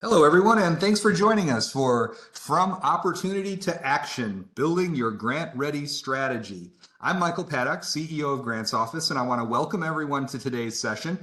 Hello, everyone, and thanks for joining us for From Opportunity to Action, Building Your Grant Ready Strategy. I'm Michael Paddock, CEO of Grants Office, and I want to welcome everyone to today's session.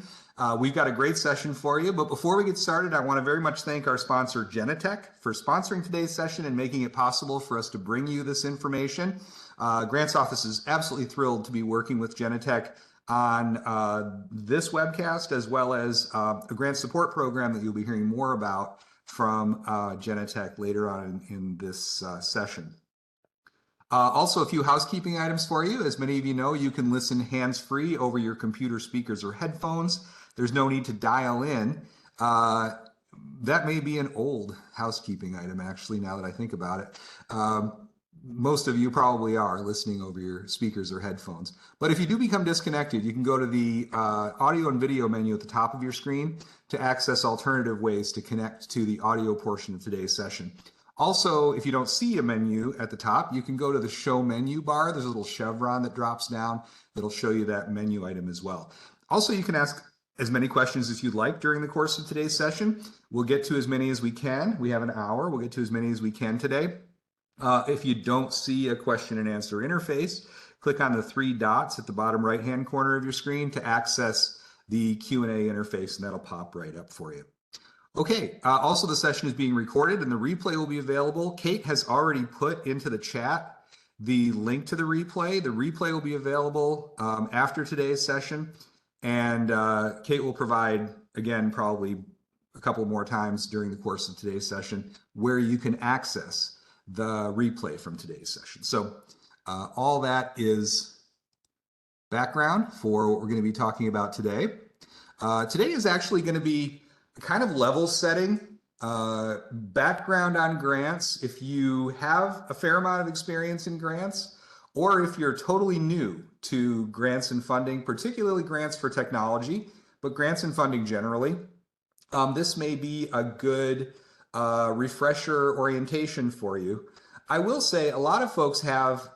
We've got a great session for you, but before we get started, I want to very much thank our sponsor, Genetec, for sponsoring today's session and making it possible for us to bring you this information. Grants Office is absolutely thrilled to be working with Genetec on this webcast, as well as a grant support program that you'll be hearing more about from Genetec later on in this session. Also, a few housekeeping items for you. As many of you know, you can listen hands-free over your computer speakers or headphones. There's no need to dial in. That may be an old housekeeping item, actually, now that I think about it. Most of you probably are listening over your speakers or headphones. But if you do become disconnected, you can go to the audio and video menu at the top of your screen to access alternative ways to connect to the audio portion of today's session. Also, if you don't see a menu at the top, you can go to the show menu bar. There's a little chevron that drops down that'll show you that menu item as well. Also, you can ask as many questions as you'd like during the course of today's session. We'll get to as many as we can. We have an hour. We'll get to as many as we can today. If you don't see a question and answer interface, click on the three dots at the bottom right-hand corner of your screen to access the Q&A interface, and that'll pop right up for you. Okay, also the session is being recorded and the replay will be available. Kate has already put into the chat the link to the replay. The replay will be available after today's session, and Kate will provide, again, probably a couple more times during the course of today's session where you can access the replay from today's session. So all that is background for what we're going to be talking about today. Today is actually going to be a kind of level setting background on grants. If you have a fair amount of experience in grants, or if you're totally new to grants and funding, particularly grants for technology, but grants and funding generally, this may be a good refresher orientation for you. I will say a lot of folks have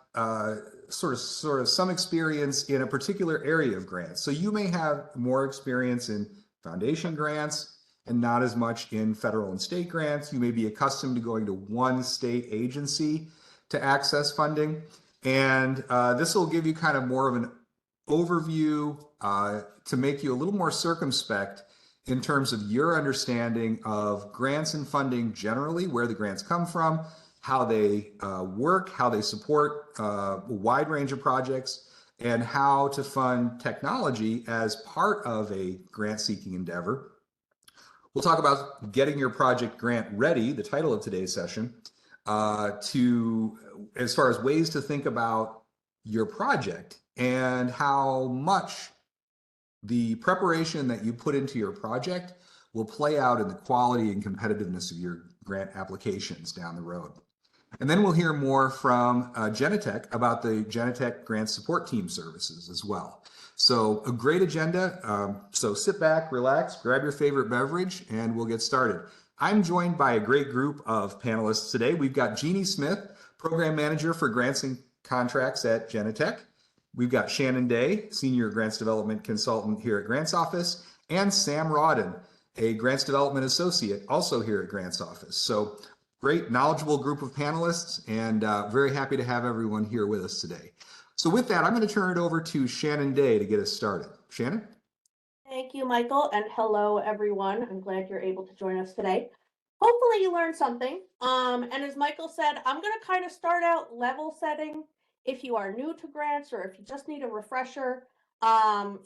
sort of some experience in a particular area of grants. So you may have more experience in foundation grants and not as much in federal and state grants. You may be accustomed to going to one state agency to access funding. And this will give you kind of more of an overview to make you a little more circumspect in terms of your understanding of grants and funding generally, where the grants come from, how they work, how they support a wide range of projects, and how to fund technology as part of a grant-seeking endeavor. We'll talk about getting your project grant ready, the title of today's session, as far as ways to think about your project and how much the preparation that you put into your project will play out in the quality and competitiveness of your grant applications down the road. And then we'll hear more from Genetec about the Genetec Grant Support Team services as well. So a great agenda. So sit back, relax, grab your favorite beverage, and we'll get started. I'm joined by a great group of panelists today. We've got Jeannie Smith, Program Manager for Grants and Contracts at Genetec. We've got Shannon Day, Senior Grants Development Consultant here at Grants Office, and Sam Rawdon, a Grants Development Associate, also here at Grants Office. So great, knowledgeable group of panelists, and very happy to have everyone here with us today. So with that, I'm going to turn it over to Shannon Day to get us started. Shannon? Thank you, Michael, and hello, everyone. I'm glad you're able to join us today. Hopefully you learned something. And as Michael said, I'm going to kind of start out level setting. If you are new to grants or if you just need a refresher,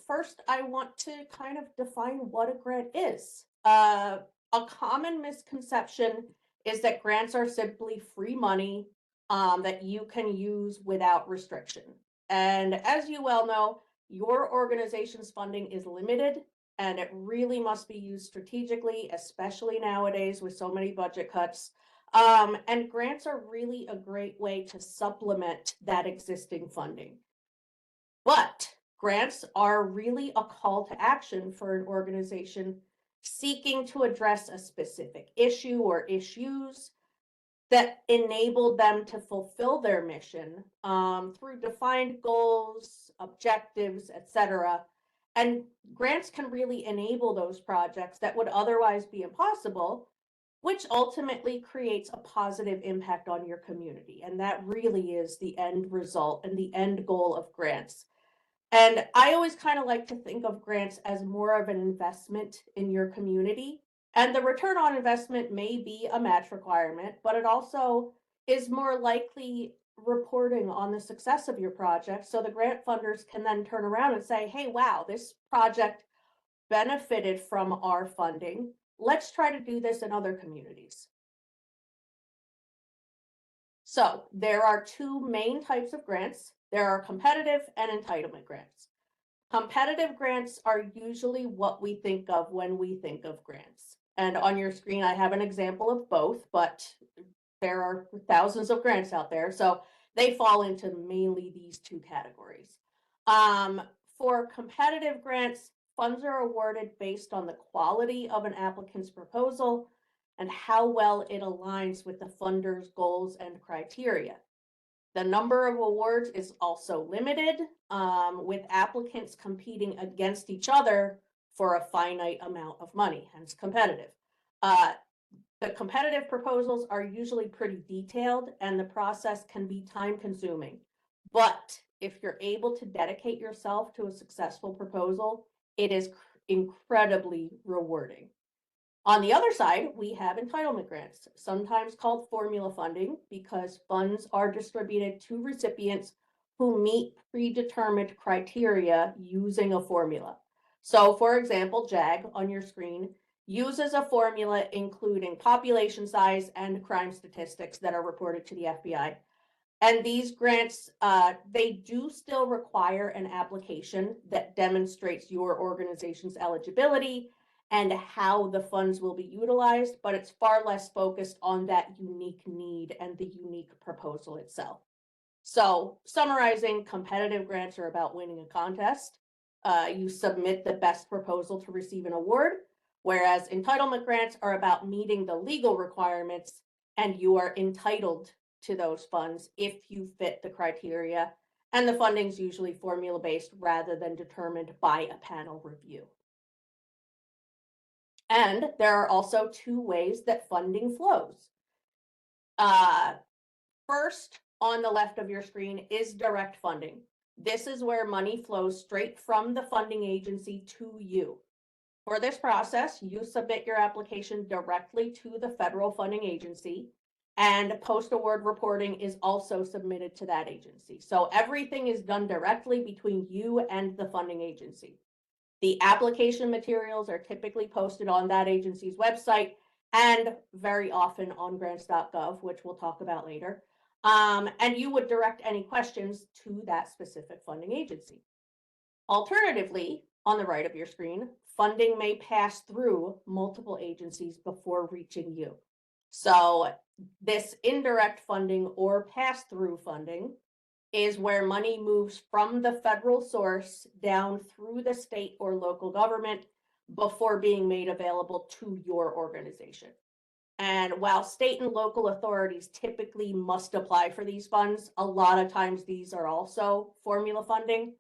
first I want to kind of define what a grant is. A common misconception is that grants are simply free money that you can use without restriction. And as you well know, your organization's funding is limited and it really must be used strategically, especially nowadays with so many budget cuts. And grants are really a great way to supplement that existing funding. But grants are really a call to action for an organization seeking to address a specific issue or issues that enable them to fulfill their mission through defined goals, objectives, etc. And grants can really enable those projects that would otherwise be impossible which ultimately creates a positive impact on your community. And that really is the end result and the end goal of grants. And I always kind of like to think of grants as more of an investment in your community. And the return on investment may be a match requirement, but it also is more likely reporting on the success of your project. So the grant funders can then turn around and say, hey, wow, this project benefited from our funding. Let's try to do this in other communities. So there are two main types of grants. There are competitive and entitlement grants. Competitive grants are usually what we think of when we think of grants. And on your screen, I have an example of both, but there are thousands of grants out there. So they fall into mainly these two categories. For competitive grants, funds are awarded based on the quality of an applicant's proposal and how well it aligns with the funder's goals and criteria. The number of awards is also limited, with applicants competing against each other for a finite amount of money, hence competitive. The competitive proposals are usually pretty detailed and the process can be time consuming. But if you're able to dedicate yourself to a successful proposal, it is incredibly rewarding. On the other side, we have entitlement grants, sometimes called formula funding, because funds are distributed to recipients who meet predetermined criteria using a formula. So for example, JAG on your screen uses a formula including population size and crime statistics that are reported to the FBI. And these grants, they do still require an application that demonstrates your organization's eligibility and how the funds will be utilized, but it's far less focused on that unique need and the unique proposal itself. So summarizing, competitive grants are about winning a contest. You submit the best proposal to receive an award, whereas entitlement grants are about meeting the legal requirements and you are entitled to those funds if you fit the criteria. And the funding is usually formula based rather than determined by a panel review. And there are also two ways that funding flows. First, on the left of your screen is direct funding. This is where money flows straight from the funding agency to you. For this process, you submit your application directly to the federal funding agency, and post-award reporting is also submitted to that agency. So everything is done directly between you and the funding agency. The application materials are typically posted on that agency's website and very often on grants.gov, which we'll talk about later. And you would direct any questions to that specific funding agency. Alternatively, on the right of your screen, funding may pass through multiple agencies before reaching you. So this indirect funding or pass-through funding is where money moves from the federal source down through the state or local government before being made available to your organization. And while state and local authorities typically must apply for these funds, a lot of times these are also formula funding.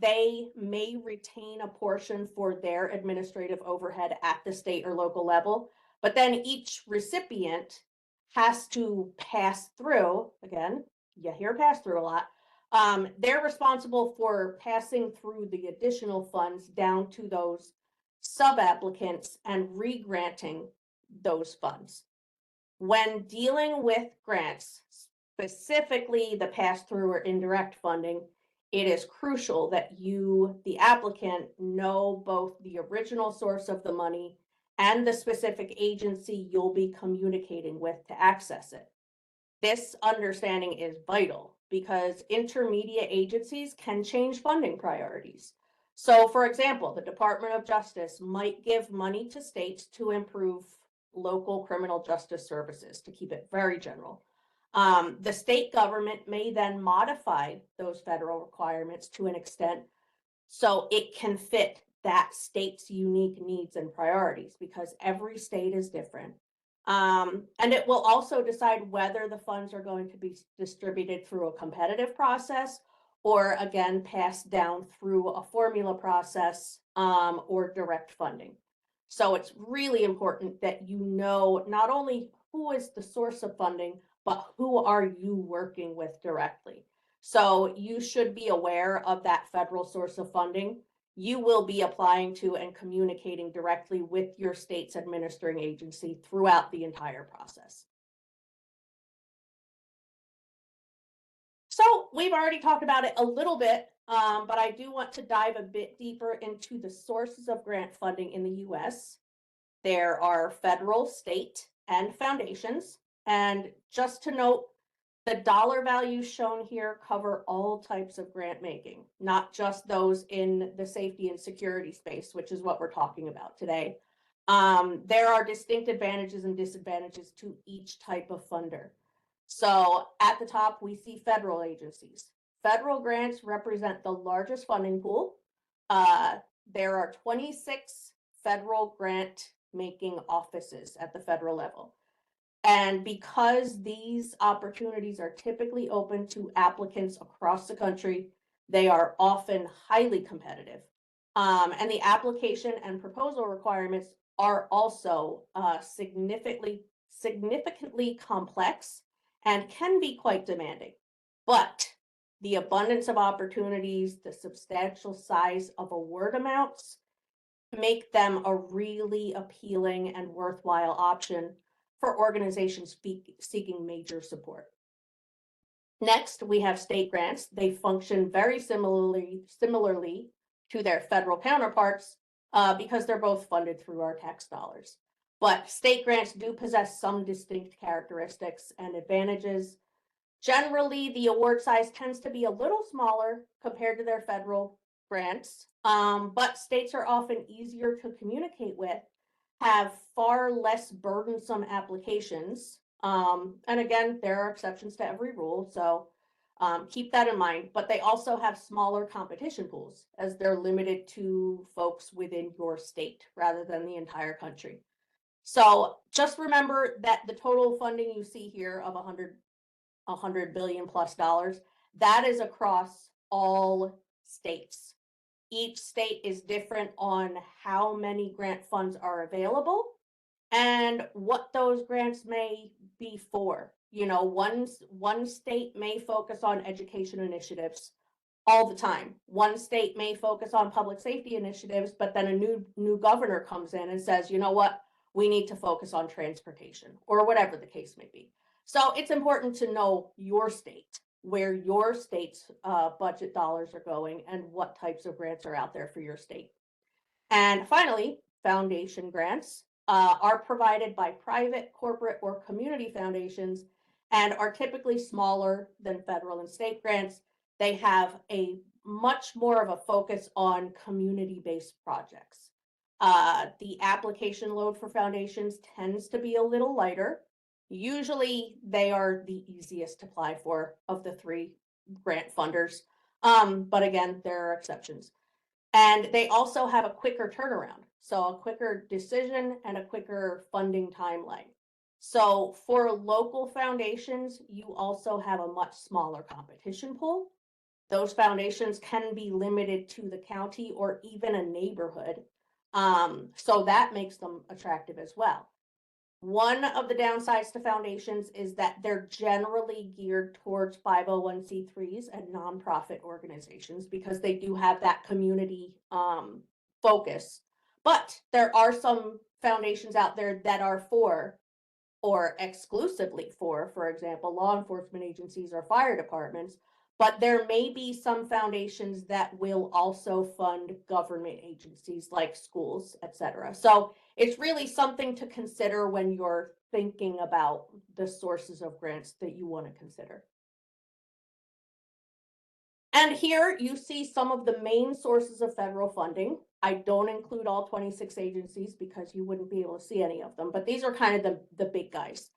They may retain a portion for their administrative overhead at the state or local level, but then each recipient has to pass through, again, you hear pass through a lot. They're responsible for passing through the additional funds down to those sub-applicants and re-granting those funds. When dealing with grants, specifically the pass-through or indirect funding, it is crucial that you, the applicant, know both the original source of the money and the specific agency you'll be communicating with to access it. This understanding is vital because intermediate agencies can change funding priorities. So, for example, the Department of Justice might give money to states to improve local criminal justice services, to keep it very general. The state government may then modify those federal requirements to an extent so it can fit that state's unique needs and priorities, because every state is different. And it will also decide whether the funds are going to be distributed through a competitive process or, again, passed down through a formula process or direct funding. So it's really important that you know not only who is the source of funding, but who are you working with directly. So you should be aware of that federal source of funding you will be applying to and communicating directly with your state's administering agency throughout the entire process. So we've already talked about it a little bit, but I do want to dive a bit deeper into the sources of grant funding in the US. There are federal, state, and foundations. And just to note, the dollar values shown here cover all types of grant making, not just those in the safety and security space, which is what we're talking about today. There are distinct advantages and disadvantages to each type of funder. So at the top, we see federal agencies. Federal grants represent the largest funding pool. There are 26 federal grant making offices at the federal level. And because these opportunities are typically open to applicants across the country, they are often highly competitive. And the application and proposal requirements are also significantly complex and can be quite demanding. But the abundance of opportunities, the substantial size of award amounts, make them a really appealing and worthwhile option for organizations seeking major support. Next, we have state grants. They function very similarly to their federal counterparts because they're both funded through our tax dollars. But state grants do possess some distinct characteristics and advantages. Generally, the award size tends to be a little smaller compared to their federal grants, but states are often easier to communicate with, have far less burdensome applications. And again, there are exceptions to every rule, so keep that in mind. But they also have smaller competition pools as they're limited to folks within your state rather than the entire country. So just remember that the total funding you see here of $100 billion plus, that is across all states. Each state is different on how many grant funds are available and what those grants may be for. You know, one state may focus on education initiatives all the time. One state may focus on public safety initiatives, but then a new governor comes in and says, you know what, we need to focus on transportation, or whatever the case may be. So it's important to know your state, where your state's budget dollars are going, and what types of grants are out there for your state. And finally, foundation grants are provided by private, corporate, or community foundations and are typically smaller than federal and state grants. They have a much more of a focus on community-based projects. The application load for foundations tends to be a little lighter. Usually they are the easiest to apply for of the three grant funders. But again, there are exceptions. And they also have a quicker turnaround. So a quicker decision and a quicker funding timeline. So for local foundations, you also have a much smaller competition pool. Those foundations can be limited to the county or even a neighborhood. So that makes them attractive as well. One of the downsides to foundations is that they're generally geared towards 501c3s and nonprofit organizations because they do have that community focus. But there are some foundations out there that are for, or exclusively for example, law enforcement agencies or fire departments. But there may be some foundations that will also fund government agencies like schools, etc. So it's really something to consider when you're thinking about the sources of grants that you want to consider. And here you see some of the main sources of federal funding. I don't include all 26 agencies because you wouldn't be able to see any of them, but these are kind of the big guys.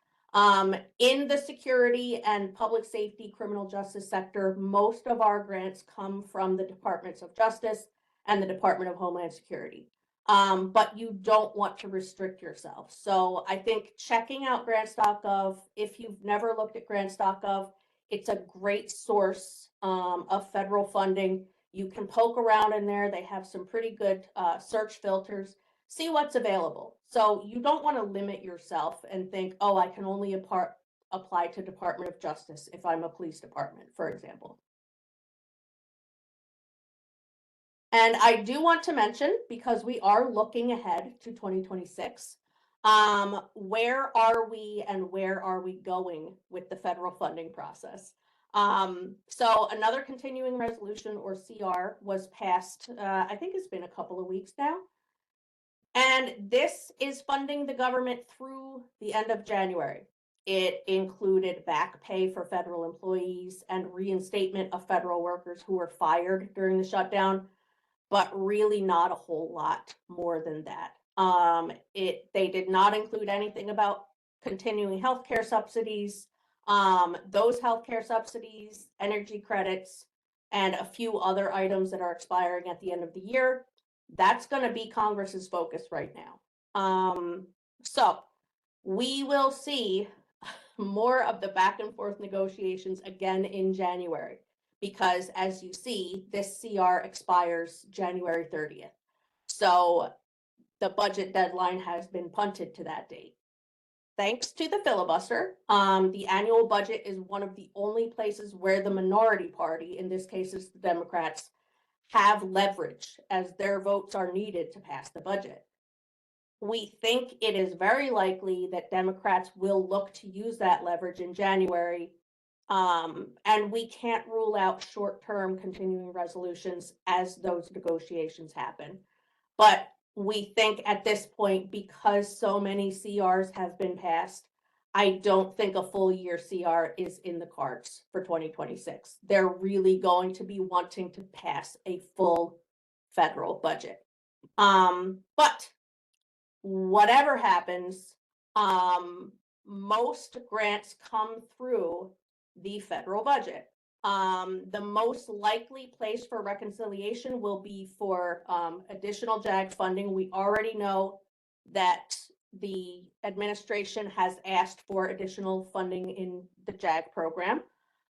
In the security and public safety criminal justice sector, most of our grants come from the Departments of Justice and the Department of Homeland Security. But you don't want to restrict yourself. So I think checking out grants.gov, if you've never looked at grants.gov, it's a great source of federal funding. You can poke around in there. They have some pretty good search filters. see what's available. So you don't want to limit yourself and think, oh, I can only apply to Department of Justice if I'm a police department, for example. And I do want to mention, because we are looking ahead to 2026, where are we and where are we going with the federal funding process? So another continuing resolution, or CR, was passed, I think it's been a couple of weeks now. And this is funding the government through the end of January. It included back pay for federal employees and reinstatement of federal workers who were fired during the shutdown, but really not a whole lot more than that. They did not include anything about continuing healthcare subsidies, those healthcare subsidies, energy credits, and a few other items that are expiring at the end of the year. That's going to be Congress's focus right now. So we will see more of the back and forth negotiations again in January, because as you see, this CR expires January 30th. So the budget deadline has been punted to that date. Thanks to the filibuster, the annual budget is one of the only places where the minority party, in this case is the Democrats, have leverage, as their votes are needed to pass the budget. We think it is very likely that Democrats will look to use that leverage in January, and we can't rule out short-term continuing resolutions as those negotiations happen. But we think at this point, because so many CRs have been passed, I don't think a full year CR is in the cards for 2026. They're really going to be wanting to pass a full federal budget. But whatever happens, most grants come through the federal budget. The most likely place for reconciliation will be for additional JAG funding. We already know that the administration has asked for additional funding in the JAG program.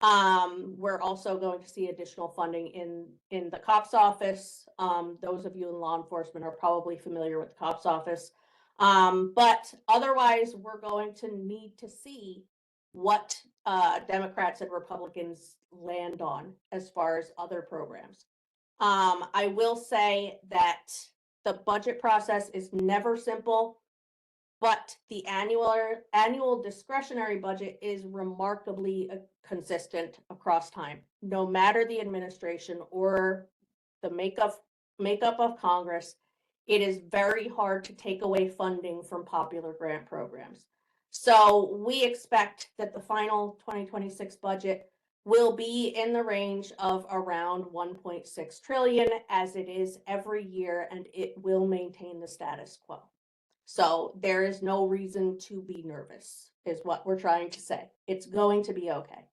We're also going to see additional funding in the COPS office. Those of you in law enforcement are probably familiar with the COPS office. But otherwise, we're going to need to see what Democrats and Republicans land on as far as other programs. I will say that the budget process is never simple, but the annual discretionary budget is remarkably consistent across time, no matter the administration or the makeup of Congress. It is very hard to take away funding from popular grant programs. So we expect that the final 2026 budget will be in the range of around 1.6 trillion, as it is every year, and it will maintain the status quo. So there is no reason to be nervous, is what we're trying to say. It's going to be okay.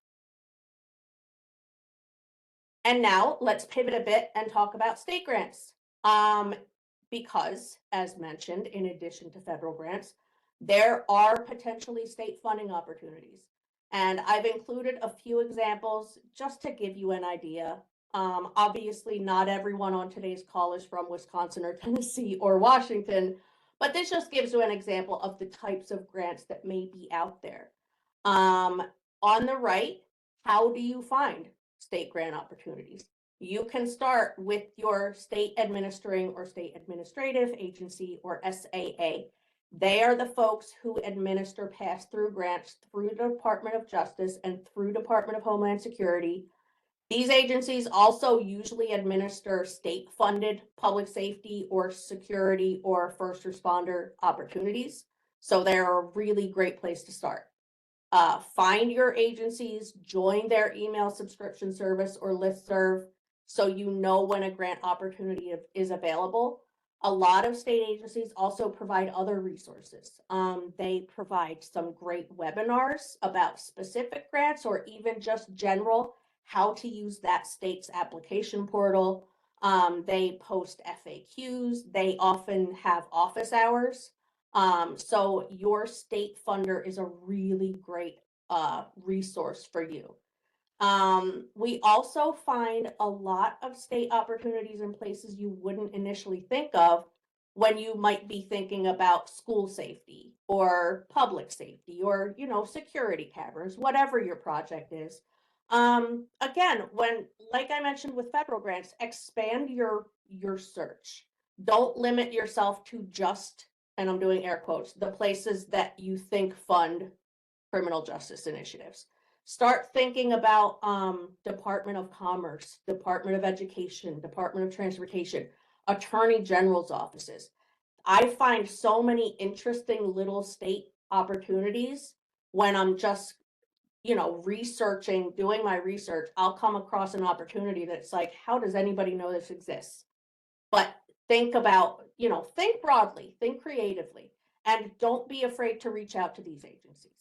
And now let's pivot a bit and talk about state grants. Because, as mentioned, in addition to federal grants, there are potentially state funding opportunities. And I've included a few examples just to give you an idea. Obviously, not everyone on today's call is from Wisconsin or Tennessee or Washington, but this just gives you an example of the types of grants that may be out there. On the right, how do you find state grant opportunities? You can start with your state administering or state administrative agency, or SAA. They are the folks who administer pass-through grants through the Department of Justice and through Department of Homeland Security. These agencies also usually administer state-funded public safety or security or first responder opportunities. So they're a really great place to start. Find your agencies, join their email subscription service or listserv, so you know when a grant opportunity is available. A lot of state agencies also provide other resources. They provide some great webinars about specific grants, or even just general how to use that state's application portal. They post FAQs. They often have office hours. So your state funder is a really great resource for you. We also find a lot of state opportunities in places you wouldn't initially think of, when you might be thinking about school safety or public safety or, security cameras, whatever your project is. Again, like I mentioned with federal grants, expand your search. Don't limit yourself to just, and I'm doing air quotes, the places that you think fund criminal justice initiatives. Start thinking about Department of Commerce, Department of Education, Department of Transportation, Attorney General's offices. I find so many interesting little state opportunities when I'm just, researching, doing my research. I'll come across an opportunity that's like, how does anybody know this exists? But think about, think broadly, think creatively, and don't be afraid to reach out to these agencies.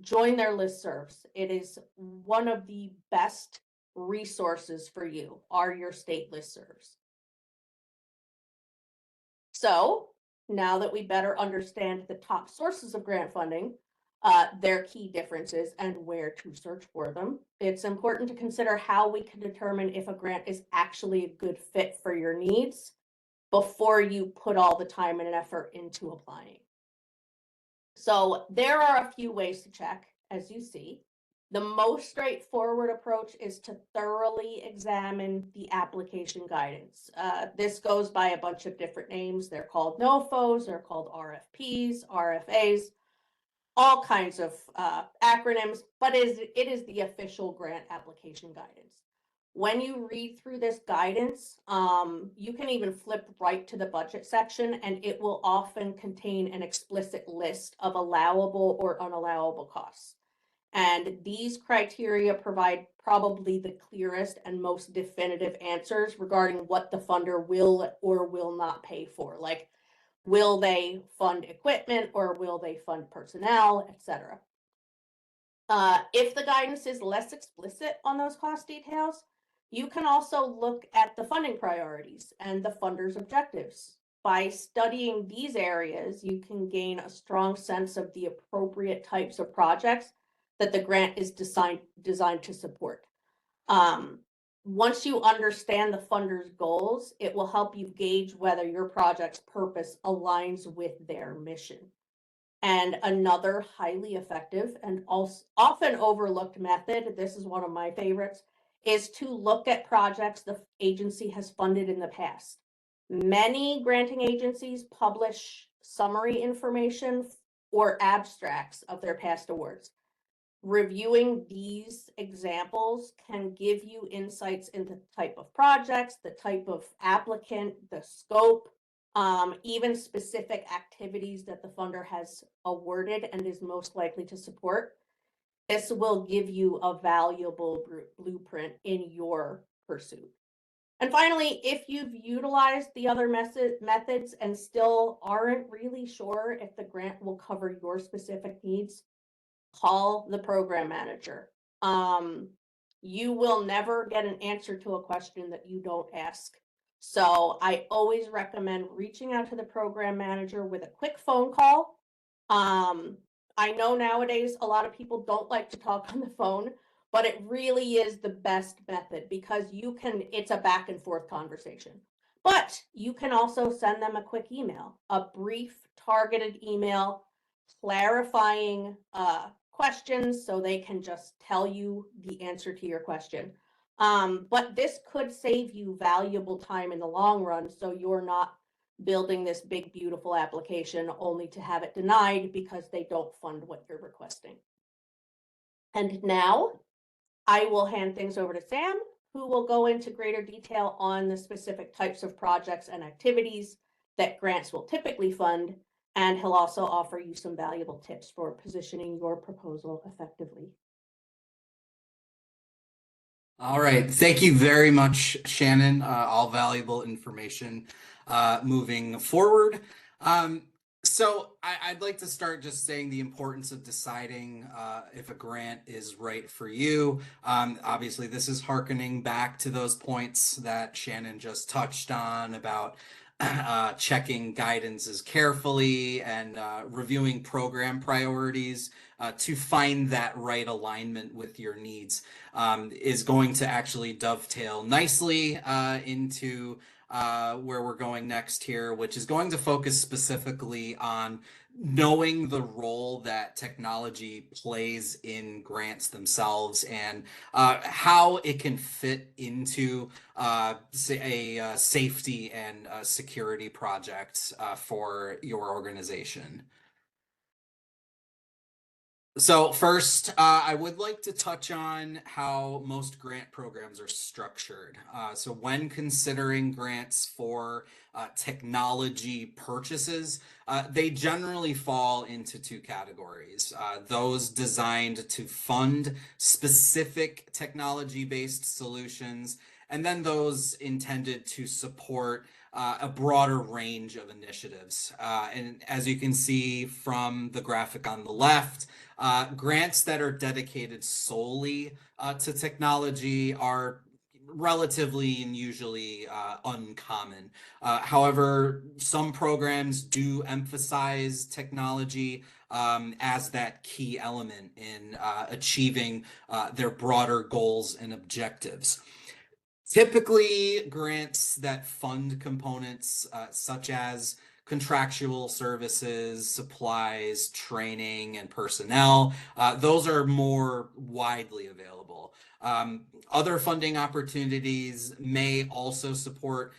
Join their listservs. It is one of the best resources for you, are your state listservs. So now that we better understand the top sources of grant funding, their key differences, and where to search for them, it's important to consider how we can determine if a grant is actually a good fit for your needs before you put all the time and effort into applying. So there are a few ways to check, as you see. The most straightforward approach is to thoroughly examine the application guidance. This goes by a bunch of different names. They're called NOFOs, they're called RFPs, RFAs, all kinds of acronyms, but it is the official grant application guidance. When you read through this guidance, you can even flip right to the budget section, and it will often contain an explicit list of allowable or unallowable costs. And these criteria provide probably the clearest and most definitive answers regarding what the funder will or will not pay for. Like, will they fund equipment or will they fund personnel, etc. If the guidance is less explicit on those cost details, you can also look at the funding priorities and the funder's objectives. By studying these areas, you can gain a strong sense of the appropriate types of projects that the grant is designed to support. Once you understand the funder's goals, it will help you gauge whether your project's purpose aligns with their mission. And another highly effective and also often overlooked method, this is one of my favorites, is to look at projects the agency has funded in the past. Many granting agencies publish summary information or abstracts of their past awards. Reviewing these examples can give you insights into the type of projects, the type of applicant, the scope, even specific activities that the funder has awarded and is most likely to support. This will give you a valuable blueprint in your pursuit. And finally, if you've utilized the other methods and still aren't really sure if the grant will cover your specific needs, call the program manager. You will never get an answer to a question that you don't ask. So I always recommend reaching out to the program manager with a quick phone call. I know nowadays a lot of people don't like to talk on the phone, but it really is the best method because it's a back and forth conversation. But you can also send them a quick email, a brief targeted email clarifying questions so they can just tell you the answer to your question. But this could save you valuable time in the long run, so you're not building this big, beautiful application only to have it denied because they don't fund what you're requesting. And now I will hand things over to Sam, who will go into greater detail on the specific types of projects and activities that grants will typically fund, and he'll also offer you some valuable tips for positioning your proposal effectively. All right. Thank you very much, Shannon. All valuable information moving forward. So I'd like to start just saying the importance of deciding if a grant is right for you. Obviously, this is hearkening back to those points that Shannon just touched on about checking guidances carefully and reviewing program priorities to find that right alignment with your needs is going to actually dovetail nicely into where we're going next here, which is going to focus specifically on knowing the role that technology plays in grants themselves and how it can fit into say a safety and security project for your organization. So first, I would like to touch on how most grant programs are structured. So when considering grants for technology purchases, they generally fall into two categories. Those designed to fund specific technology-based solutions, and then those intended to support a broader range of initiatives. And as you can see from the graphic on the left, grants that are dedicated solely to technology are relatively and usually uncommon. However, some programs do emphasize technology as that key element in achieving their broader goals and objectives. Typically, grants that fund components such as contractual services, supplies, training, and personnel, those are more widely available. Other funding opportunities may also support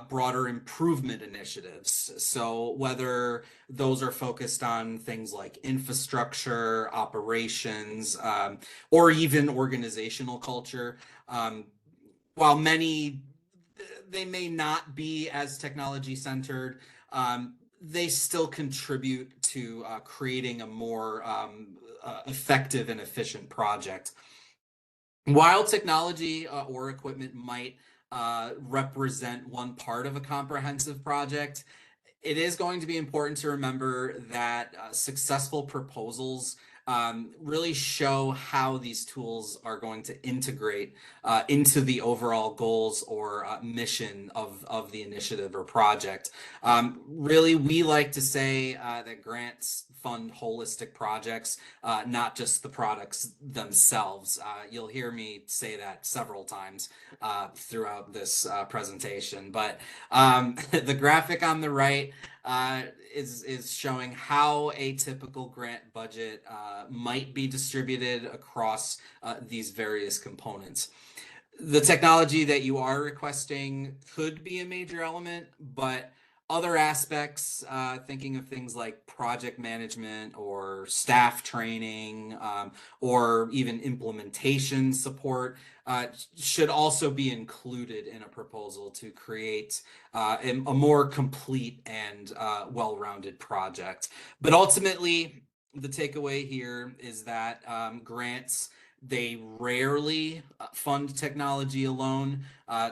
broader improvement initiatives. So whether those are focused on things like infrastructure, operations, or even organizational culture, while many they may not be as technology centered, they still contribute to creating a more effective and efficient project. While technology or equipment might represent one part of a comprehensive project, it is going to be important to remember that successful proposals really show how these tools are going to integrate into the overall goals or mission of the initiative or project. Really, we like to say that grants fund holistic projects, not just the products themselves. You'll hear me say that several times throughout this presentation, but the graphic on the right is showing how a typical grant budget might be distributed across these various components. The technology that you are requesting could be a major element, but other aspects, thinking of things like project management or staff training, or even implementation support, should also be included in a proposal to create a more complete and well-rounded project. But ultimately, the takeaway here is that grants, they rarely fund technology alone.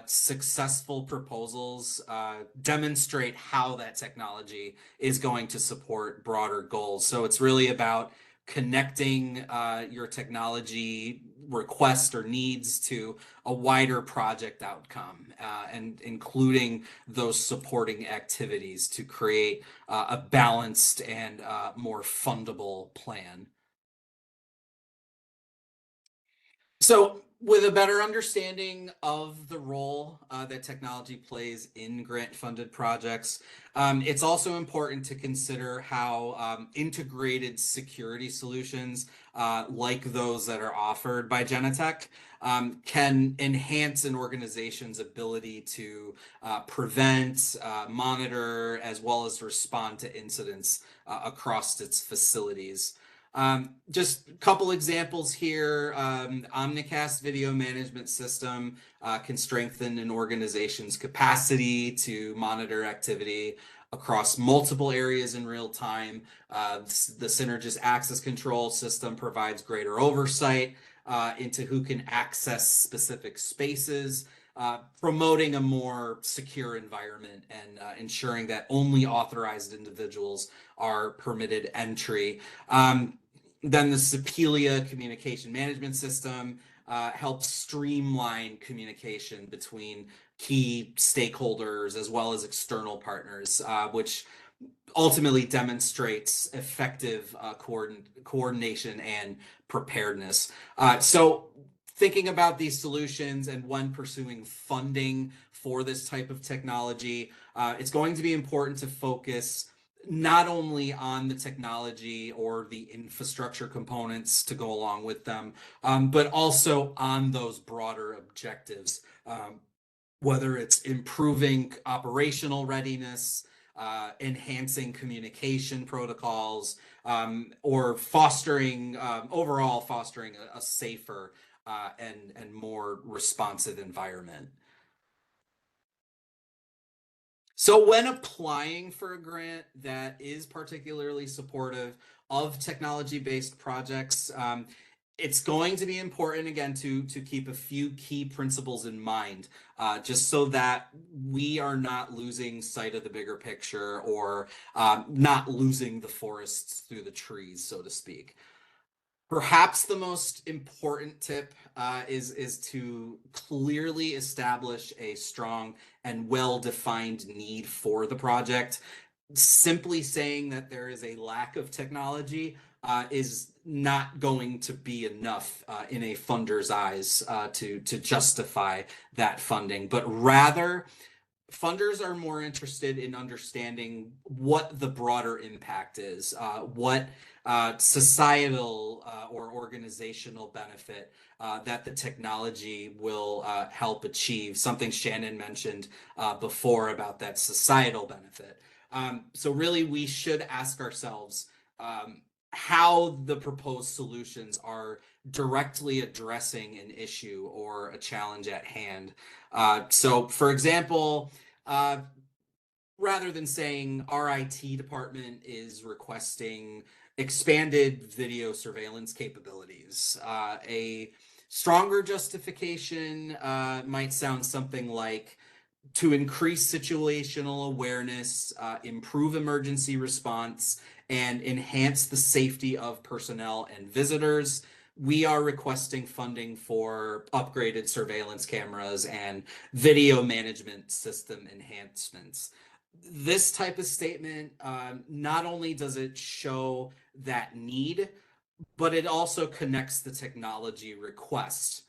Successful proposals demonstrate how that technology is going to support broader goals. So it's really about connecting your technology request or needs to a wider project outcome and including those supporting activities to create a balanced and more fundable plan. So with a better understanding of the role that technology plays in grant-funded projects, it's also important to consider how integrated security solutions like those that are offered by Genetec can enhance an organization's ability to prevent, monitor, as well as respond to incidents across its facilities. Just a couple examples here. Omnicast video management system can strengthen an organization's capacity to monitor activity across multiple areas in real time. The Synergist access control system provides greater oversight into who can access specific spaces, promoting a more secure environment and ensuring that only authorized individuals are permitted entry. Then the Sepelia communication management system helps streamline communication between key stakeholders as well as external partners, which ultimately demonstrates effective coordination and preparedness. So thinking about these solutions and when pursuing funding for this type of technology, it's going to be important to focus not only on the technology or the infrastructure components to go along with them, but also on those broader objectives, whether it's improving operational readiness, enhancing communication protocols, or fostering overall fostering a safer and more responsive environment. So when applying for a grant that is particularly supportive of technology-based projects, it's going to be important, again, to keep a few key principles in mind, just so that we are not losing sight of the bigger picture, or not losing the forests through the trees, so to speak. Perhaps the most important tip is to clearly establish a strong and well-defined need for the project. Simply saying that there is a lack of technology is not going to be enough in a funder's eyes to justify that funding, but rather funders are more interested in understanding what the broader impact is, what societal or organizational benefit that the technology will help achieve. Something Shannon mentioned before about that societal benefit. So really, we should ask ourselves how the proposed solutions are directly addressing an issue or a challenge at hand. So, for example, rather than saying our IT department is requesting expanded video surveillance capabilities, a stronger justification might sound something like to increase situational awareness, improve emergency response, and enhance the safety of personnel and visitors. We are requesting funding for upgraded surveillance cameras and video management system enhancements. This type of statement, not only does it show that need, but it also connects the technology request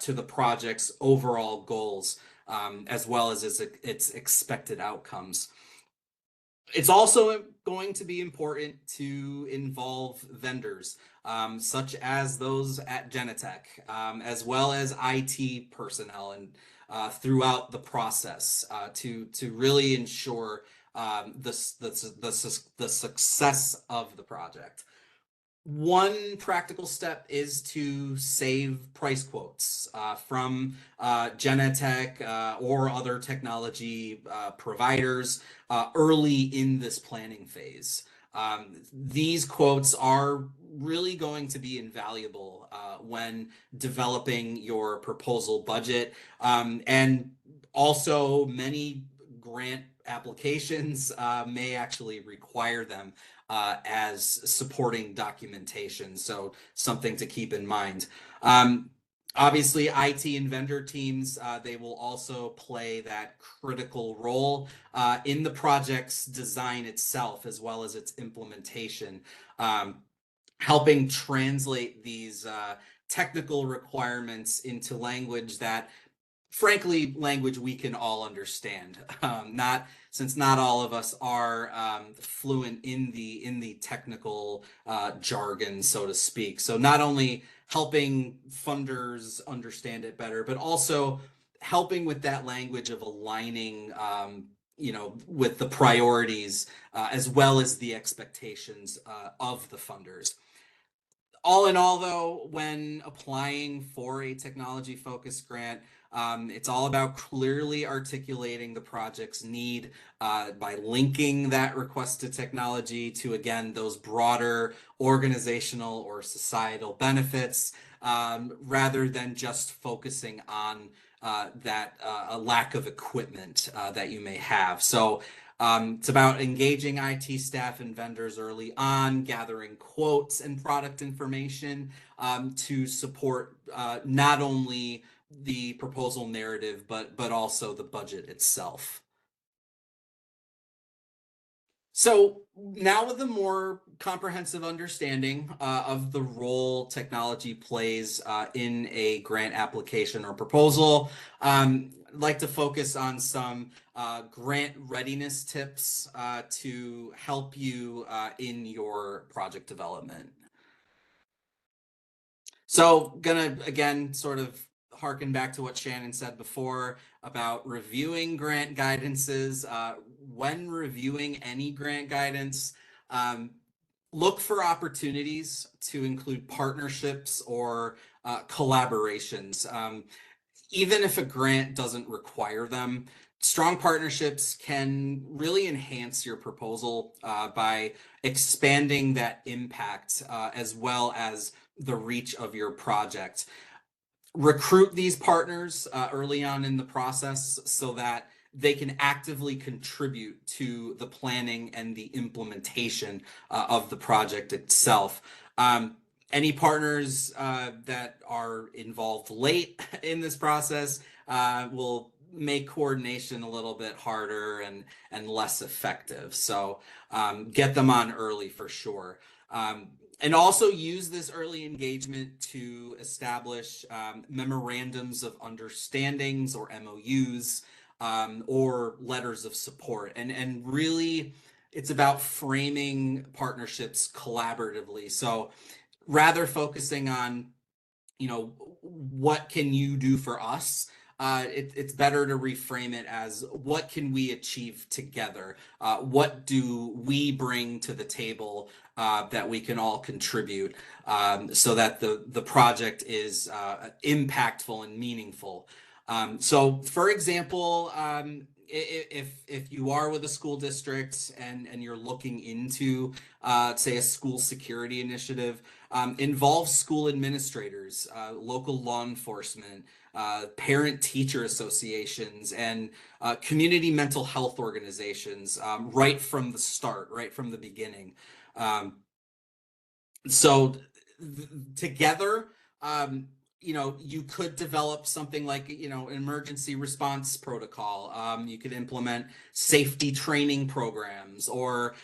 to the project's overall goals, as well as its expected outcomes. It's also going to be important to involve vendors, such as those at Genetech, as well as IT personnel, and throughout the process to really ensure the success of the project. One practical step is to save price quotes from Genetech or other technology providers early in this planning phase. These quotes are really going to be invaluable when developing your proposal budget, and also many grant applications may actually require them as supporting documentation, so something to keep in mind. Obviously, IT and vendor teams, they will also play that critical role in the project's design itself, as well as its implementation, helping translate these technical requirements into language that, frankly, language we can all understand. Since not all of us are fluent in the technical jargon, so to speak. So not only helping funders understand it better, but also helping with that language of aligning, with the priorities as well as the expectations of the funders. All in all, though, when applying for a technology-focused grant, it's all about clearly articulating the project's need by linking that request to technology to, again, those broader organizational or societal benefits, rather than just focusing on a lack of equipment that you may have. So it's about engaging IT staff and vendors early on, gathering quotes and product information to support not only the proposal narrative, but also the budget itself. So now with a more comprehensive understanding of the role technology plays in a grant application or proposal, I'd like to focus on some grant readiness tips to help you in your project development. So gonna, again, sort of harken back to what Shannon said before about reviewing grant guidances. When reviewing any grant guidance, um, look for opportunities to include partnerships or collaborations. Even if a grant doesn't require them, strong partnerships can really enhance your proposal by expanding that impact as well as the reach of your project. Recruit these partners early on in the process so that they can actively contribute to the planning and the implementation of the project itself. Any partners that are involved late in this process will make coordination a little bit harder and less effective. So get them on early for sure. And also use this early engagement to establish memorandums of understandings or MOUs or letters of support. And really, it's about framing partnerships collaboratively. So rather focusing on, what can you do for us? It's better to reframe it as what can we achieve together? What do we bring to the table that we can all contribute so that the project is impactful and meaningful. So for example, if you are with a school district and you're looking into say a school security initiative, involve school administrators, local law enforcement, parent-teacher associations, and community mental health organizations right from the start, right from the beginning. So together, you could develop something like, an emergency response protocol. You could implement safety training programs or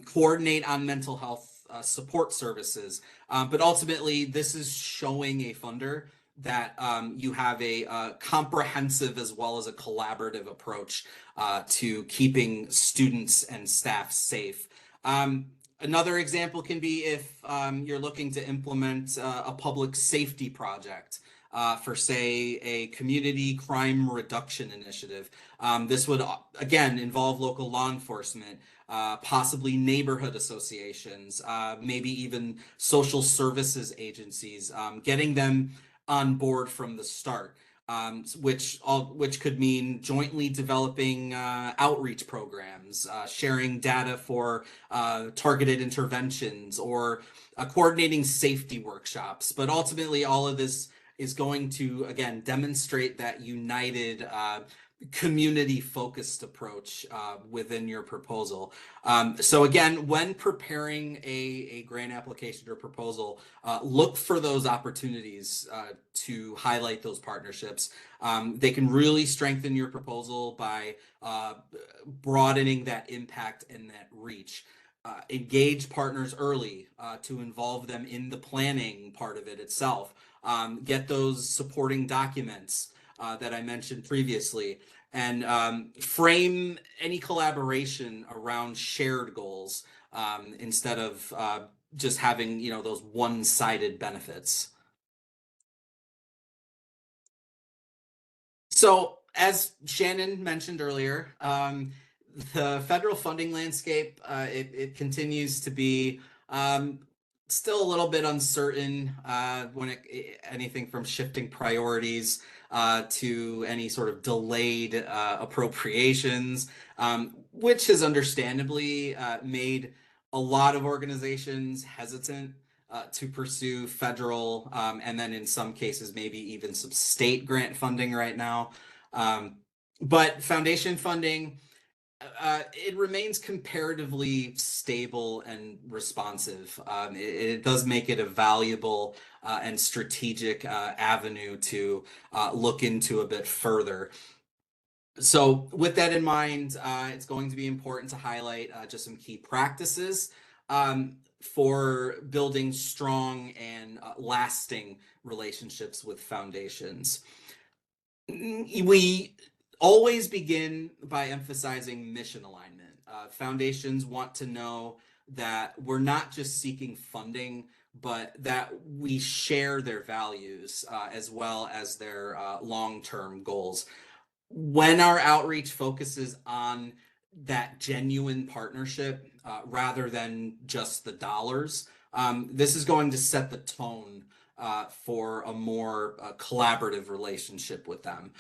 coordinate on mental health support services. But ultimately, this is showing a funder that you have a comprehensive as well as a collaborative approach to keeping students and staff safe. Another example can be if you're looking to implement a public safety project for, say, a community crime reduction initiative. This would, again, involve local law enforcement, possibly neighborhood associations, maybe even social services agencies, getting them on board from the start. Which could mean jointly developing outreach programs, sharing data for targeted interventions, or coordinating safety workshops. But ultimately, all of this is going to, again, demonstrate that united community-focused approach within your proposal. So again, when preparing a grant application or proposal, look for those opportunities to highlight those partnerships. They can really strengthen your proposal by broadening that impact and that reach. Engage partners early to involve them in the planning part of it itself. Get those supporting documents that I mentioned previously, and frame any collaboration around shared goals instead of just having, those one-sided benefits. So as Shannon mentioned earlier, the federal funding landscape, it continues to be still a little bit uncertain when anything from shifting priorities to any sort of delayed appropriations, which has understandably made a lot of organizations hesitant to pursue federal and then in some cases maybe even some state grant funding right now. But foundation funding, it remains comparatively stable and responsive. It does make it a valuable and strategic avenue to look into a bit further. So with that in mind, it's going to be important to highlight just some key practices for building strong and lasting relationships with foundations. We always begin by emphasizing mission alignment. Foundations want to know that we're not just seeking funding, but that we share their values as well as their long-term goals. When our outreach focuses on that genuine partnership rather than just the dollars, this is going to set the tone for a more collaborative relationship with them.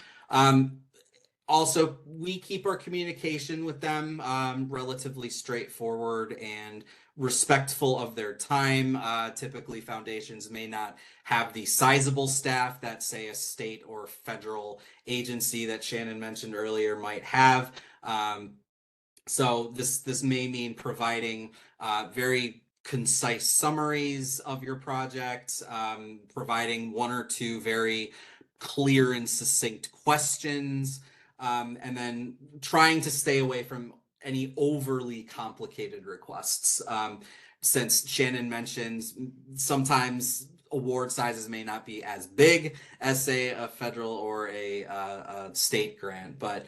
Also, we keep our communication with them relatively straightforward and respectful of their time. Typically, foundations may not have the sizable staff that, say, a state or federal agency that Shannon mentioned earlier might have. So this may mean providing very concise summaries of your project, providing one or two very clear and succinct questions, and then trying to stay away from any overly complicated requests. Since Shannon mentions sometimes award sizes may not be as big as, say, a federal or a state grant, but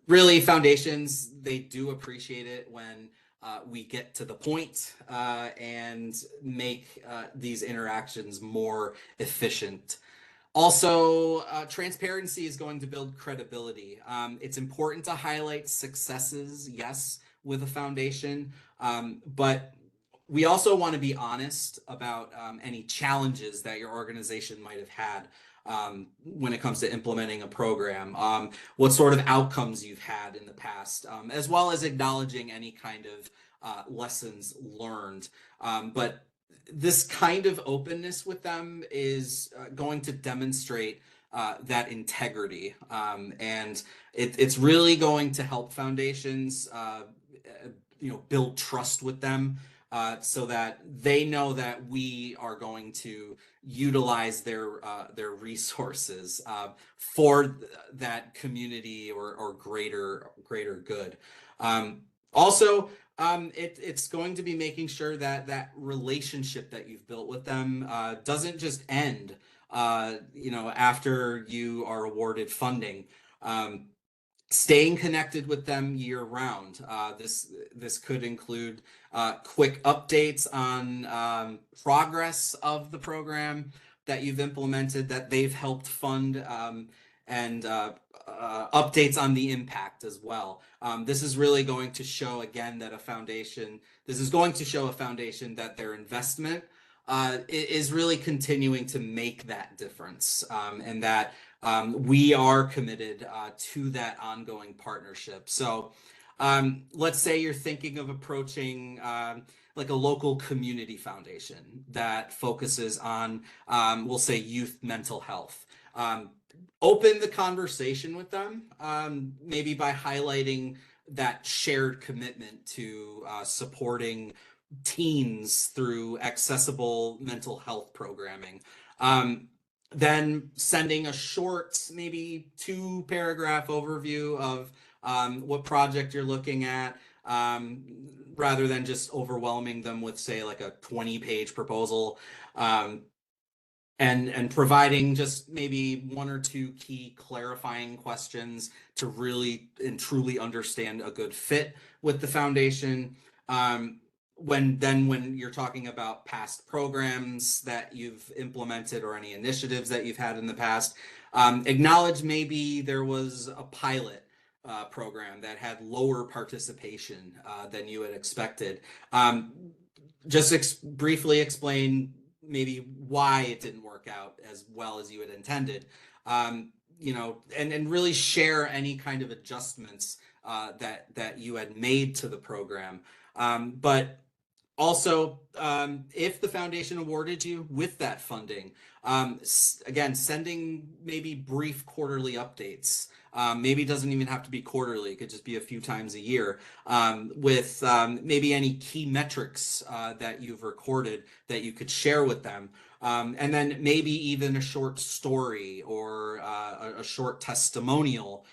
really foundations, they do appreciate it when we get to the point and make these interactions more efficient. Also, transparency is going to build credibility. It's important to highlight successes, yes, with a foundation, but we also want to be honest about any challenges that your organization might have had when it comes to implementing a program, what sort of outcomes you've had in the past, as well as acknowledging any kind of lessons learned. But this kind of openness with them is going to demonstrate that integrity, and it's really going to help foundations, build trust with them, so that they know that we are going to utilize their resources for that community or greater good. Also, it's going to be making sure that that relationship that you've built with them doesn't just end, after you are awarded funding. Staying connected with them year round. This could include quick updates on progress of the program that you've implemented, that they've helped fund, and updates on the impact as well. This is really going to show again that this is going to show a foundation that their investment is really continuing to make that difference, and that we are committed to that ongoing partnership. So let's say you're thinking of approaching like a local community foundation that focuses on, we'll say, youth mental health. Open the conversation with them, maybe by highlighting that shared commitment to supporting teens through accessible mental health programming. Then sending a short, maybe 2-paragraph overview of what project you're looking at, rather than just overwhelming them with, say, like a 20-page proposal, and providing just maybe 1 or 2 key clarifying questions to really and truly understand a good fit with the foundation. When you're talking about past programs that you've implemented or any initiatives that you've had in the past, acknowledge maybe there was a pilot program that had lower participation than you had expected. Just briefly explain maybe why it didn't work out as well as you had intended, and really share any kind of adjustments that you had made to the program. But also, if the foundation awarded you with that funding, again, sending maybe brief quarterly updates. Maybe it doesn't even have to be quarterly. It could just be a few times a year, with maybe any key metrics that you've recorded that you could share with them. And then maybe even a short story or a short testimonial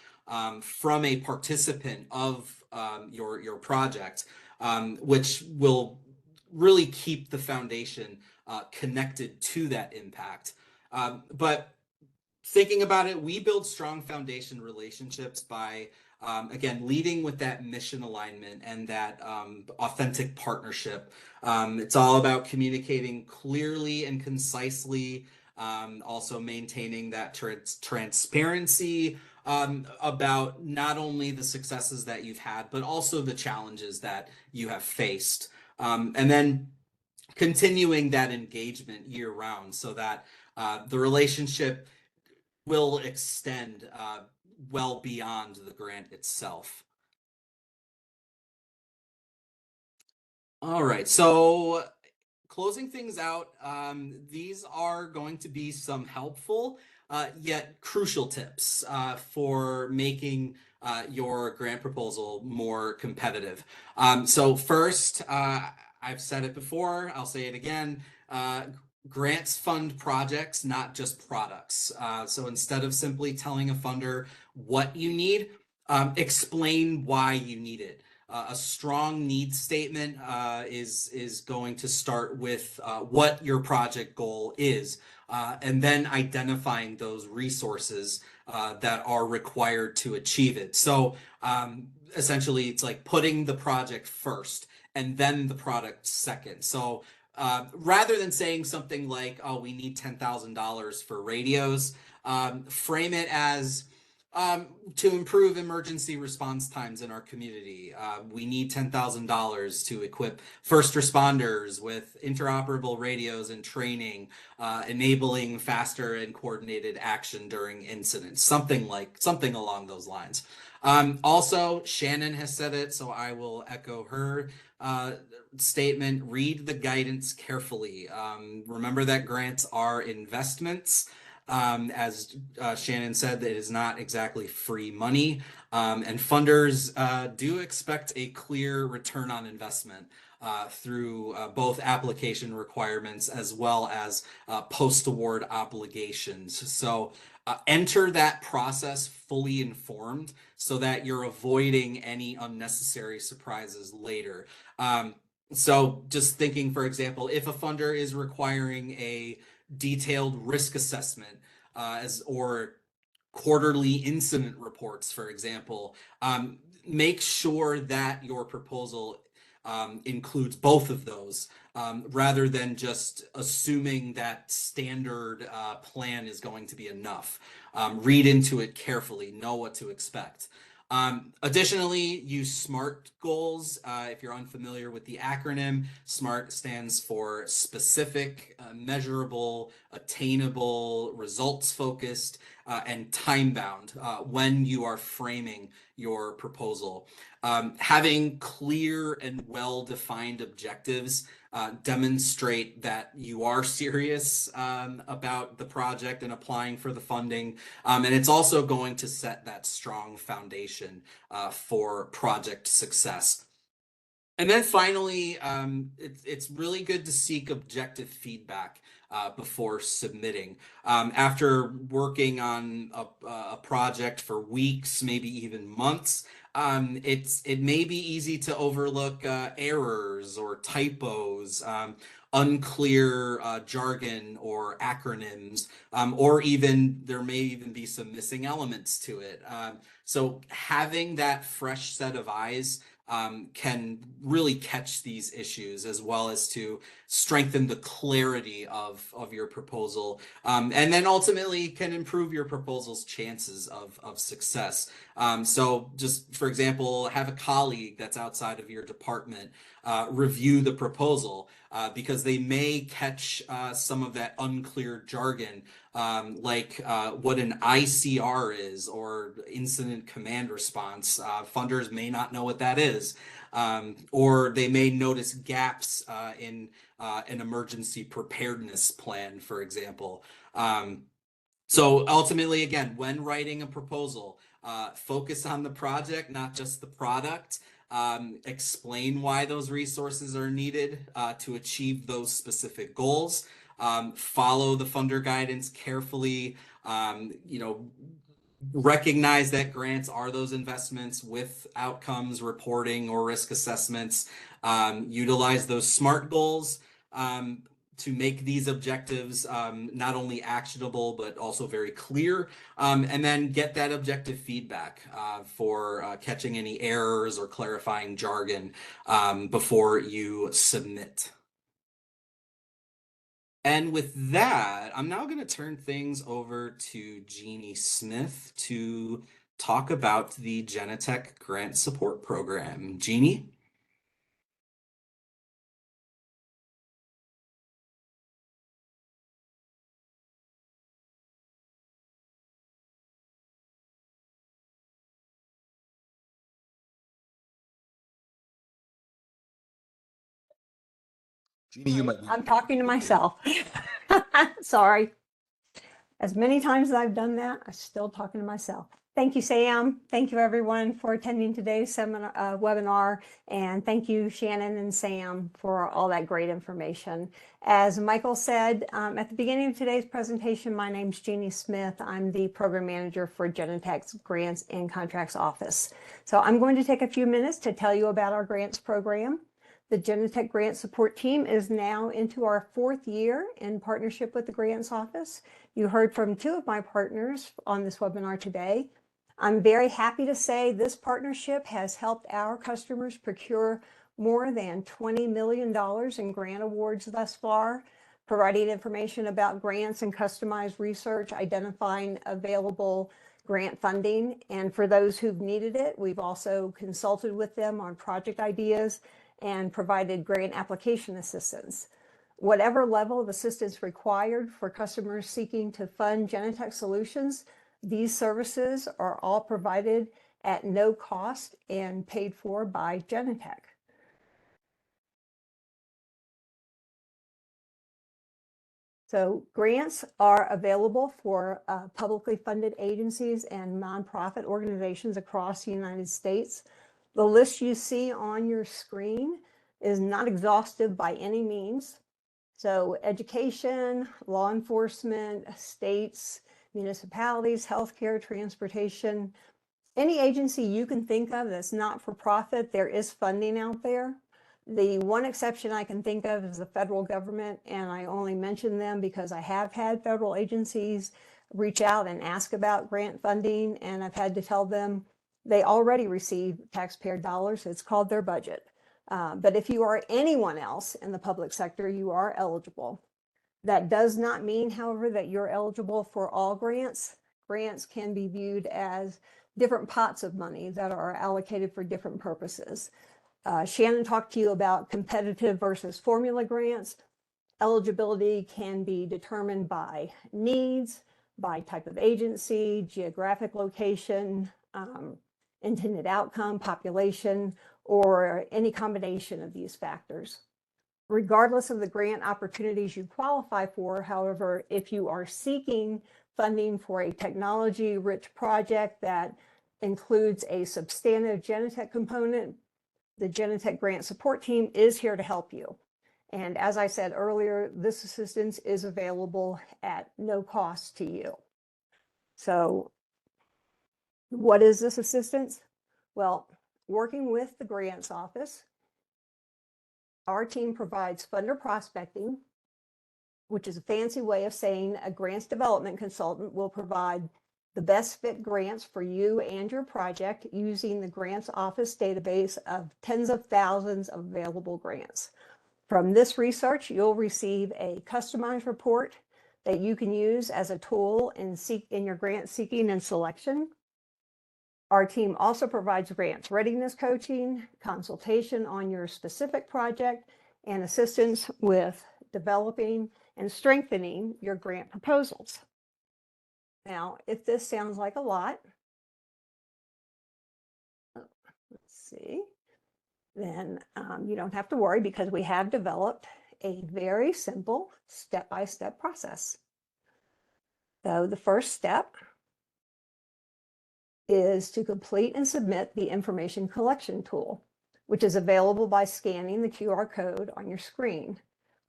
from a participant of your project, which will really keep the foundation connected to that impact. But thinking about it, we build strong foundation relationships by, again, leading with that mission alignment and that authentic partnership. It's all about communicating clearly and concisely, also maintaining that transparency about not only the successes that you've had, but also the challenges that you have faced. And then continuing that engagement year round so that the relationship will extend well beyond the grant itself. All right, so closing things out, these are going to be some helpful yet crucial tips for making your grant proposal more competitive. So first, I've said it before, I'll say it again, grants fund projects, not just products. So instead of simply telling a funder what you need, explain why you need it. A strong needs statement is going to start with what your project goal is, and then identifying those resources that are required to achieve it. So essentially, it's like putting the project first and then the product second. So rather than saying something like, oh, we need $10,000 for radios, frame it as to improve emergency response times in our community. We need $10,000 to equip first responders with interoperable radios and training, enabling faster and coordinated action during incidents, something along those lines. Also, Shannon has said it, so I will echo her statement. Read the guidance carefully. Remember that grants are investments. As Shannon said, that it is not exactly free money, and funders do expect a clear return on investment through both application requirements as well as post-award obligations. So enter that process fully informed so that you're avoiding any unnecessary surprises later. So just thinking, for example, if a funder is requiring a detailed risk assessment or quarterly incident reports, for example, make sure that your proposal includes both of those, rather than just assuming that standard plan is going to be enough. Read into it carefully, know what to expect. Additionally, use SMART goals. If you're unfamiliar with the acronym, SMART stands for specific, measurable, attainable, results-focused, and time-bound when you are framing your proposal. Having clear and well-defined objectives demonstrate that you are serious about the project and applying for the funding. And it's also going to set that strong foundation for project success. And then finally, it's really good to seek objective feedback before submitting. After working on a project for weeks, maybe even months, it may be easy to overlook errors or typos, unclear jargon or acronyms, or even there may even be some missing elements to it. So having that fresh set of eyes can really catch these issues, as well as to strengthen the clarity of your proposal, and then ultimately can improve your proposal's chances of success. So just, for example, have a colleague that's outside of your department review the proposal, because they may catch some of that unclear jargon, like what an ICR is, or incident command response. Funders may not know what that is, or they may notice gaps in an emergency preparedness plan, for example. So ultimately, again, when writing a proposal, focus on the project, not just the product. Explain why those resources are needed to achieve those specific goals. Follow the funder guidance carefully. You know, recognize that grants are those investments with outcomes reporting or risk assessments. Utilize those SMART goals to make these objectives not only actionable but also very clear, and then get that objective feedback for catching any errors or clarifying jargon before you submit. And with that, I'm now going to turn things over to Jeannie Smith to talk about the Genetech Grant Support Program. Jeannie? Jeannie, you might be. I'm talking to myself. Sorry. As many times as I've done that, I'm still talking to myself. Thank you, Sam. Thank you, everyone, for attending today's seminar, webinar. And thank you, Shannon and Sam, for all that great information. As Michael said at the beginning of today's presentation, my name's Jeannie Smith. I'm the program manager for Genetech's Grants and Contracts Office. So I'm going to take a few minutes to tell you about our grants program. The Genetech Grant Support Team is now into our 4th year in partnership with the Grants Office. You heard from 2 of my partners on this webinar today. I'm very happy to say this partnership has helped our customers procure more than $20 million in grant awards thus far, providing information about grants and customized research, identifying available grant funding. And for those who've needed it, we've also consulted with them on project ideas and provided grant application assistance. Whatever level of assistance required for customers seeking to fund Genetech solutions, these services are all provided at no cost and paid for by Genetech. So grants are available for publicly funded agencies and nonprofit organizations across the United States. The list you see on your screen is not exhaustive by any means. So education, law enforcement, states, municipalities, healthcare, transportation, any agency you can think of that's not for profit, there is funding out there. The one exception I can think of is the federal government, and I only mention them because I have had federal agencies reach out and ask about grant funding, and I've had to tell them they already receive taxpayer dollars. It's called their budget. But if you are anyone else in the public sector, you are eligible. That does not mean, however, that you're eligible for all grants. Grants can be viewed as different pots of money that are allocated for different purposes. Shannon talked to you about competitive versus formula grants. Eligibility can be determined by needs, by type of agency, geographic location, intended outcome, population, or any combination of these factors. Regardless of the grant opportunities you qualify for, however, if you are seeking funding for a technology-rich project that includes a substantive Genetech component, the Genetech Grant Support Team is here to help you. And as I said earlier, this assistance is available at no cost to you. So what is this assistance? Well, working with the Grants Office, our team provides funder prospecting, which is a fancy way of saying a grants development consultant will provide the best fit grants for you and your project using the Grants Office database of tens of thousands of available grants. From this research, you'll receive a customized report that you can use as a tool in your grant seeking and selection. Our team also provides grants readiness coaching, consultation on your specific project, and assistance with developing and strengthening your grant proposals. Now, if this sounds like a lot, let's see, then you don't have to worry because we have developed a very simple step-by-step process. So the first step is to complete and submit the information collection tool, which is available by scanning the QR code on your screen,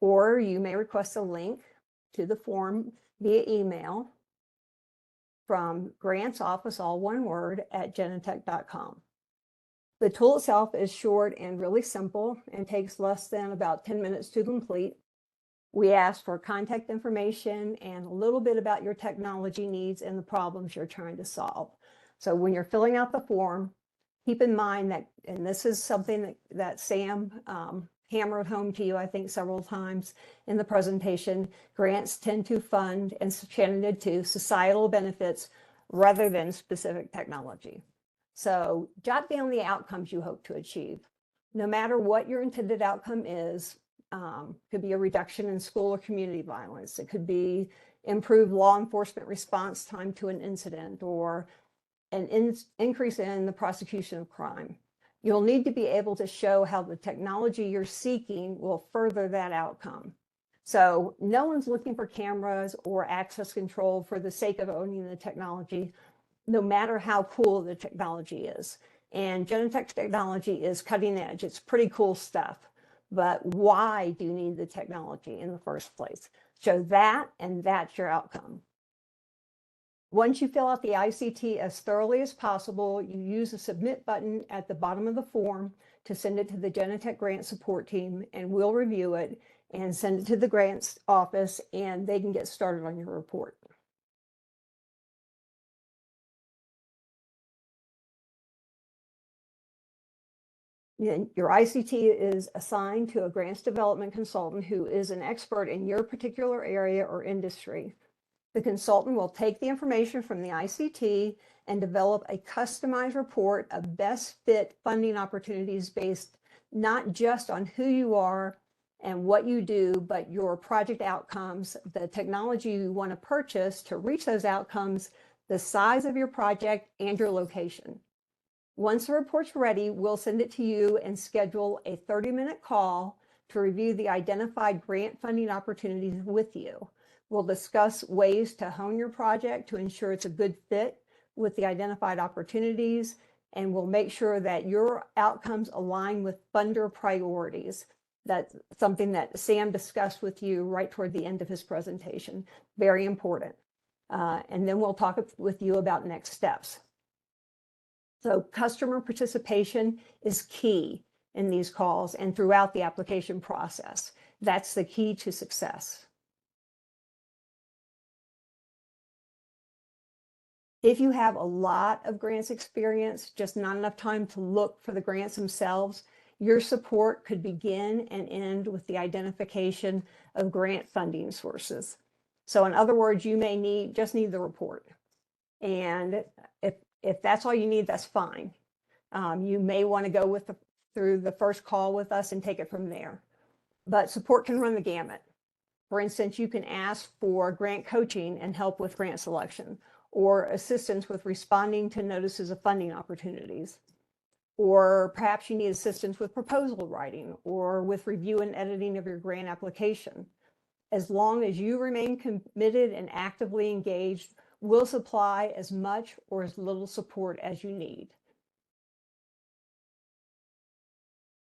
or you may request a link to the form via email from grants office, all one word, at genetech.com. The tool itself is short and really simple and takes less than about 10 minutes to complete. We ask for contact information and a little bit about your technology needs and the problems you're trying to solve. So when you're filling out the form, keep in mind that, and this is something that Sam hammered home to you, I think, several times in the presentation, grants tend to fund, and Shannon did too, societal benefits rather than specific technology. So jot down the outcomes you hope to achieve. No matter what your intended outcome is, could be a reduction in school or community violence. It could be improved law enforcement response time to an incident, or an increase in the prosecution of crime. You'll need to be able to show how the technology you're seeking will further that outcome. So no one's looking for cameras or access control for the sake of owning the technology, no matter how cool the technology is. And Genetech's technology is cutting edge. It's pretty cool stuff. But why do you need the technology in the first place? Show that, and that's your outcome. Once you fill out the ICT as thoroughly as possible, you use the submit button at the bottom of the form to send it to the Genetech grant support team, and we'll review it and send it to the grants office, and they can get started on your report. Your ICT is assigned to a grants development consultant who is an expert in your particular area or industry. The consultant will take the information from the ICT and develop a customized report of best fit funding opportunities based not just on who you are and what you do, but your project outcomes, the technology you want to purchase to reach those outcomes, the size of your project, and your location. Once the report's ready, we'll send it to you and schedule a 30-minute call to review the identified grant funding opportunities with you. We'll discuss ways to hone your project to ensure it's a good fit with the identified opportunities, and we'll make sure that your outcomes align with funder priorities. That's something that Sam discussed with you right toward the end of his presentation. Very important. And then we'll talk with you about next steps. So customer participation is key in these calls and throughout the application process. That's the key to success. If you have a lot of grants experience, just not enough time to look for the grants themselves, your support could begin and end with the identification of grant funding sources. So in other words, you may just need the report. And if that's all you need, that's fine. You may want to go through the first call with us and take it from there. But support can run the gamut. For instance, you can ask for grant coaching and help with grant selection, or assistance with responding to notices of funding opportunities. Or perhaps you need assistance with proposal writing or with review and editing of your grant application. As long as you remain committed and actively engaged, we'll supply as much or as little support as you need.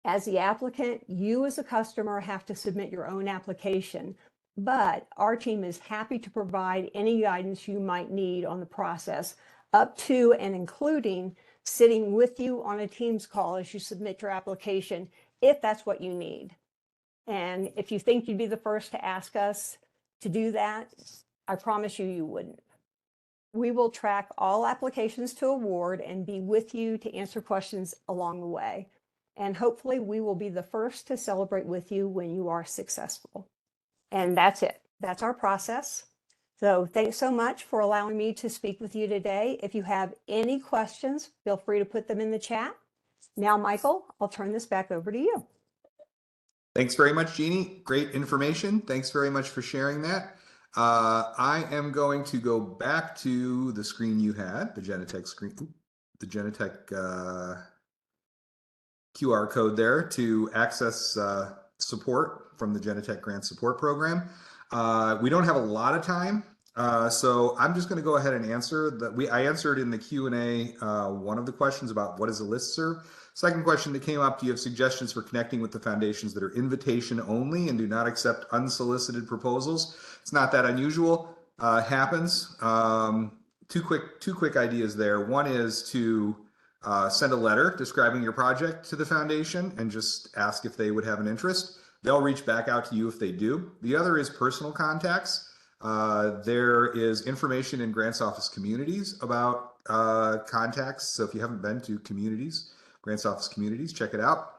As the applicant, you as a customer have to submit your own application, but our team is happy to provide any guidance you might need on the process, up to and including sitting with you on a Teams call as you submit your application, if that's what you need. And if you think you'd be the first to ask us to do that, I promise you, you wouldn't. We will track all applications to award and be with you to answer questions along the way. And hopefully we will be the first to celebrate with you when you are successful. And that's it. That's our process. So thanks so much for allowing me to speak with you today. If you have any questions, feel free to put them in the chat. Now, Michael, I'll turn this back over to you. Thanks very much, Jeannie. Great information. Thanks very much for sharing that. I am going to go back to the screen you had, the Genetech screen, the Genetech QR code there to access support from the Genetech Grant Support Program. We don't have a lot of time, So I'm just going to go ahead and answer that. I answered in the Q&A one of the questions about what is a listserv. Second question that came up, do you have suggestions for connecting with the foundations that are invitation only and do not accept unsolicited proposals? It's not that unusual. Happens. Two quick ideas there. One is to send a letter describing your project to the foundation and just ask if they would have an interest. They'll reach back out to you if they do. The other is personal contacts. There is information in Grants Office communities about contacts. So if you haven't been to communities, Grants Office communities, check it out.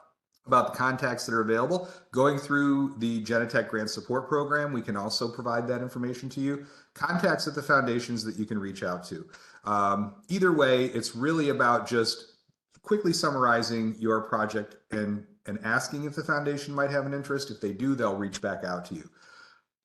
About the contacts that are available. Going through the Genetech Grant Support Program, we can also provide that information to you. Contacts at the foundations that you can reach out to. Either way, it's really about just quickly summarizing your project and asking if the foundation might have an interest. If they do, they'll reach back out to you.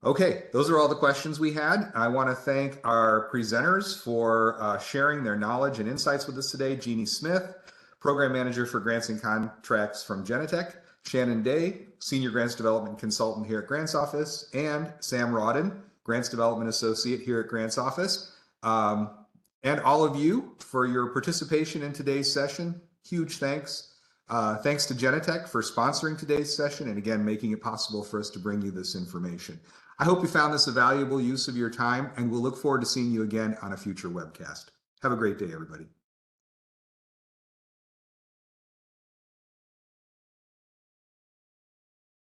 Okay, those are all the questions we had. I want to thank our presenters for sharing their knowledge and insights with us today. Jeannie Smith, Program Manager for Grants and Contracts from Genetech, Shannon Day, Senior Grants Development Consultant here at Grants Office, and Sam Rawdon, Grants Development Associate here at Grants Office. And all of you for your participation in today's session. Huge thanks. Thanks to Genetech for sponsoring today's session and again, making it possible for us to bring you this information. I hope you found this a valuable use of your time and we'll look forward to seeing you again on a future webcast. Have a great day, everybody.